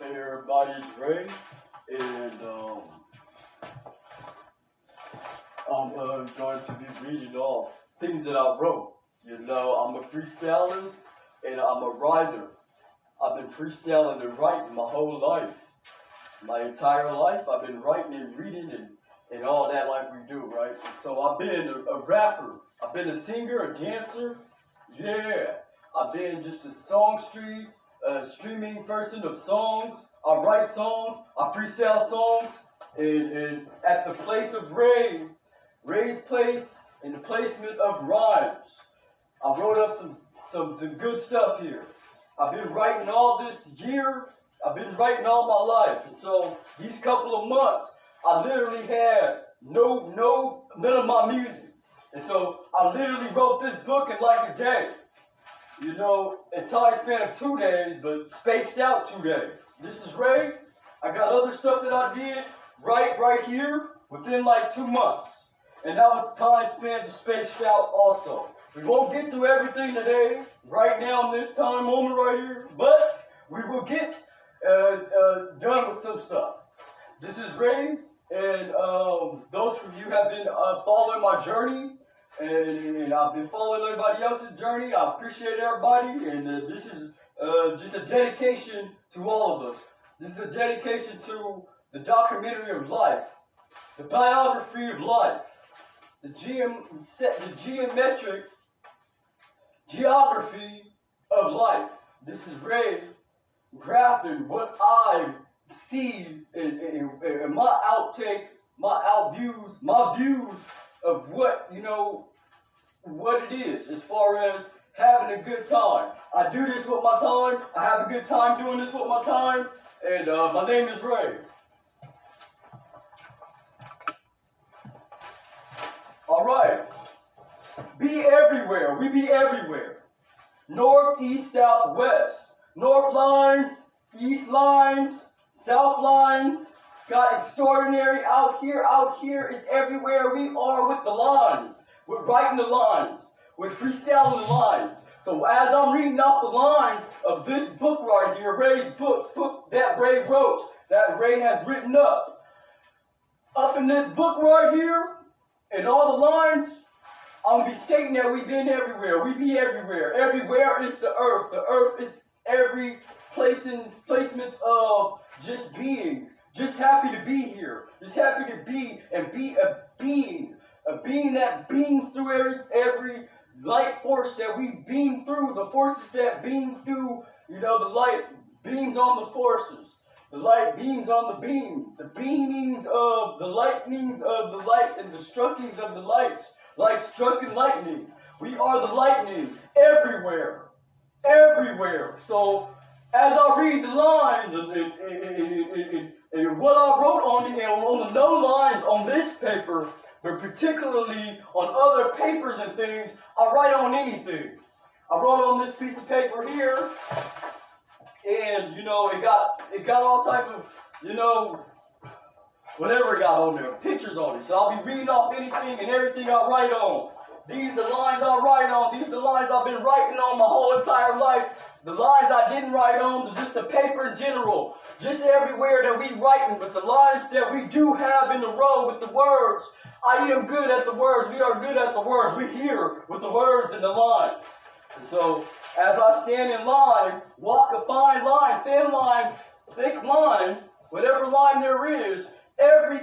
Hey everybody, it's Ray, and I'm going to be reading off things that I wrote. You know, I'm a freestylist and I'm a writer. I've been freestyling and writing my whole life. My entire life, I've been writing and reading and all that like we do, right? So I've been a rapper. I've been a singer, a dancer. Yeah. I've been just a streaming person of songs. I write songs. I freestyle songs. And at the place of Ray's place, in the placement of rhymes, I wrote up some good stuff here. I've been writing all this year. I've been writing all my life. And so these couple of months, I literally had none of my music. And so I literally wrote this book in like a day. You know, a time span of 2 days, but spaced out 2 days. This is Ray. I got other stuff that I did right here within like 2 months. And that was time span just spaced out also. We won't get through everything today, right now in this time moment right here, but we will get done with some stuff. This is Ray, and those of you who have been following my journey, and I've been following everybody else's journey. I appreciate everybody, and this is just a dedication to all of us. This is a dedication to the documentary of life, the biography of life, the geometric geography of life. This is Ray graphing what I see in my outtake, my views of what, you know, what it is as far as having a good time. I do this with my time. I have a good time doing this with my time. And my name is Ray. All right. Be everywhere. We be everywhere. North, east, south, west. North lines, east lines, south lines. Got extraordinary out here is everywhere. We are with the lines. We're writing the lines. We're freestyling the lines. So as I'm reading off the lines of this book right here, Ray's book that Ray wrote, that Ray has written up in this book right here, and all the lines, I'm going to be stating that we've been everywhere. We be everywhere. Everywhere is the earth. The earth is every placements of just being. Just happy to be here. Just happy to be and be a being that beams through every light force that we beam through. The forces that beam through, you know, the light beams on the forces. The light beams on the beam. The beamings of the lightnings of the light and the struckings of the lights. Like struck in lightning. We are the lightning everywhere. Everywhere. So as I read the lines and what I wrote on the no lines on this paper, but particularly on other papers and things, I write on anything. I wrote on this piece of paper here, and you know it got all type of, you know, whatever it got on there, pictures on it. So I'll be reading off anything and everything I write on. These are the lines I write on. These are the lines I've been writing on my whole entire life. The lines I didn't write on, just the paper in general. Just everywhere that we writing, but the lines that we do have in the row with the words. I am good at the words. We are good at the words. We're here with the words and the lines. And so as I stand in line, walk a fine line, thin line, thick line, whatever line there is,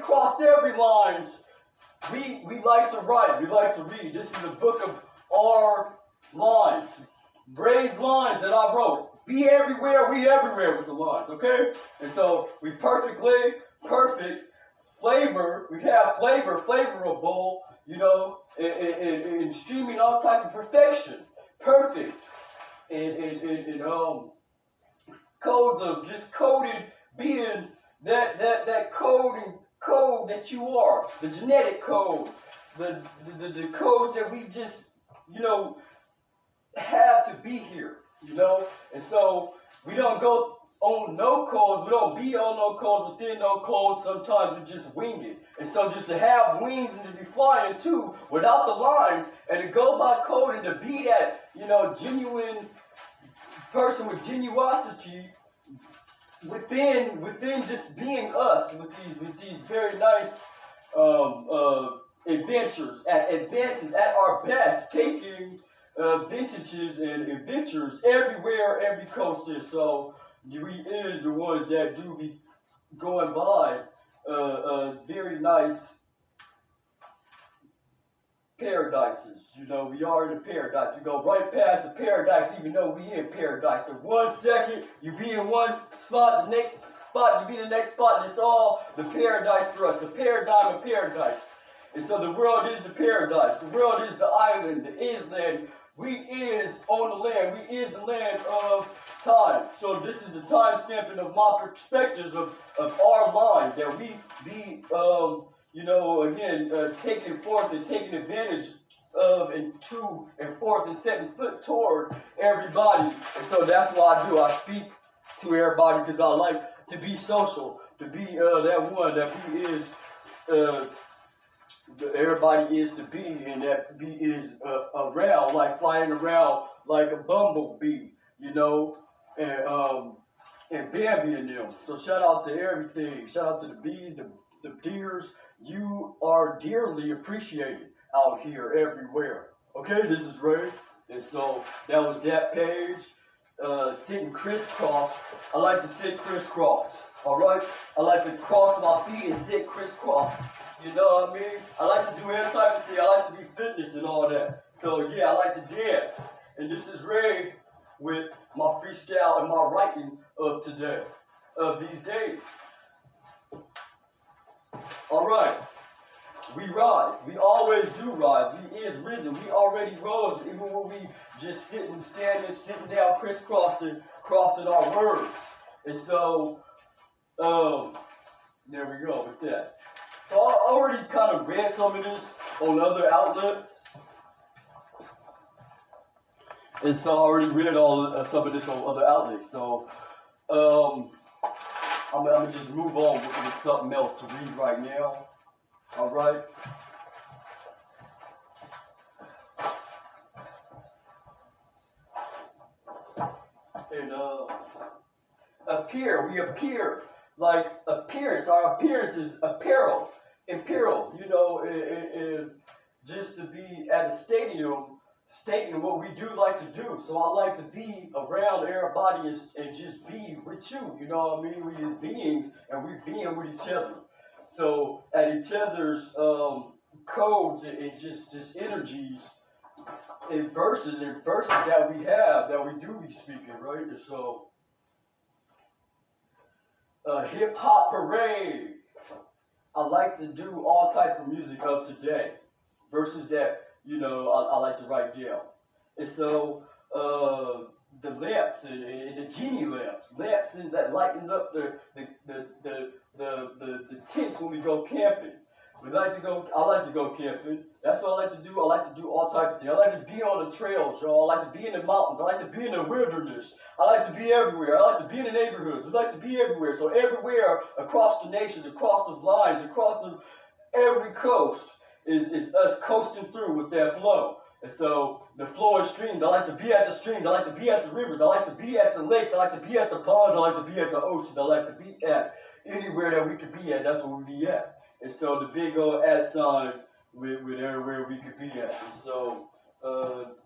cross every lines. We like to write, we like to read. This is a book of our lines. Ray's lines that I wrote. Be everywhere, we everywhere with the lines, okay? And so we perfect flavor, we have flavorable, you know, in streaming all type of perfection. Perfect. And codes of just coded being that code that you are, the genetic code, the codes that we just, you know, have to be here, you know. And so we don't go on no codes, we don't be on no codes, within no codes. Sometimes we just wing it. And so just to have wings and to be flying too without the lines and to go by code and to be that, you know, genuine person with genuosity, within just being us with these very nice advances at our best, taking vintages and adventures everywhere, every coast is. So we is the ones that do be going by very nice paradises. You know, we are in the paradise. We go right past the paradise, even though we in paradise. In 1 second, you be in one spot, the next spot, you be in the next spot, and it's all the paradise for us, the paradigm of paradise. And so the world is the paradise. The world is the island, the island. We is on the land. We is the land of time. So this is the time stamping of my perspectives of our line that we be taking forth and taking advantage of and to and forth and setting foot toward everybody. And so that's what I do. I speak to everybody because I like to be social, to be that one that he is, everybody is to be, and that be is around, like flying around like a bumblebee, you know, and Bambi and them. So shout out to everything. Shout out to the bees, the deers. You are dearly appreciated out here everywhere. Okay, this is Ray. And so that was that page. Sitting crisscross. I like to sit crisscross. Alright? I like to cross my feet and sit crisscross. You know what I mean? I like to do every type of thing. I like to be fitness and all that. So yeah, I like to dance. And this is Ray with my freestyle and my writing of today, of these days. Alright, we rise. We always do rise. We is risen. We already rose, even when we just sitting down, crisscrossing, crossing our words. And so, there we go with that. So I already kind of read some of this on other outlets. And so I already read some of this on other outlets. So, I'm gonna just move on with something else to read right now. All right. And we appear like appearance. Our appearance is apparel, imperial. You know, and just to be at a stadium, stating what we do like to do. So I like to be around everybody and just be with you. You know what I mean? We as beings and we being with each other. So at each other's codes and just energies and verses that we have, that we do be speaking, right? And so hip hop parade. I like to do all type of music of today. Verses that, you know, I like to write down. And so the lamps and the genie lamps and that lighten up the tents when we go camping. I like to go camping. That's what I like to do. I like to do all types of things. I like to be on the trails, y'all. I like to be in the mountains. I like to be in the wilderness. I like to be everywhere. I like to be in the neighborhoods. I like to be everywhere. So everywhere across the nations, across the lines, every coast is us coasting through with that flow. And so the flowing streams, I like to be at the streams. I like to be at the rivers. I like to be at the lakes. I like to be at the ponds. I like to be at the oceans. I like to be at anywhere that we could be at. That's where we be at. And so the big old @ sign with everywhere we could be at. And so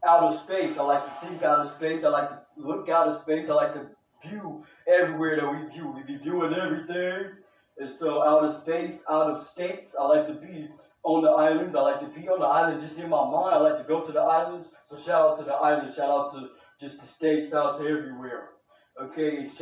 outer space, I like to think outer space. I like to look outer space. I like to view everywhere that we view. We be viewing everything. And so outer space, out of states, I like to be on the islands. I like to be on the islands just in my mind. I like to go to the islands. So shout out to the islands. Shout out to just the states. Shout out to everywhere. Okay.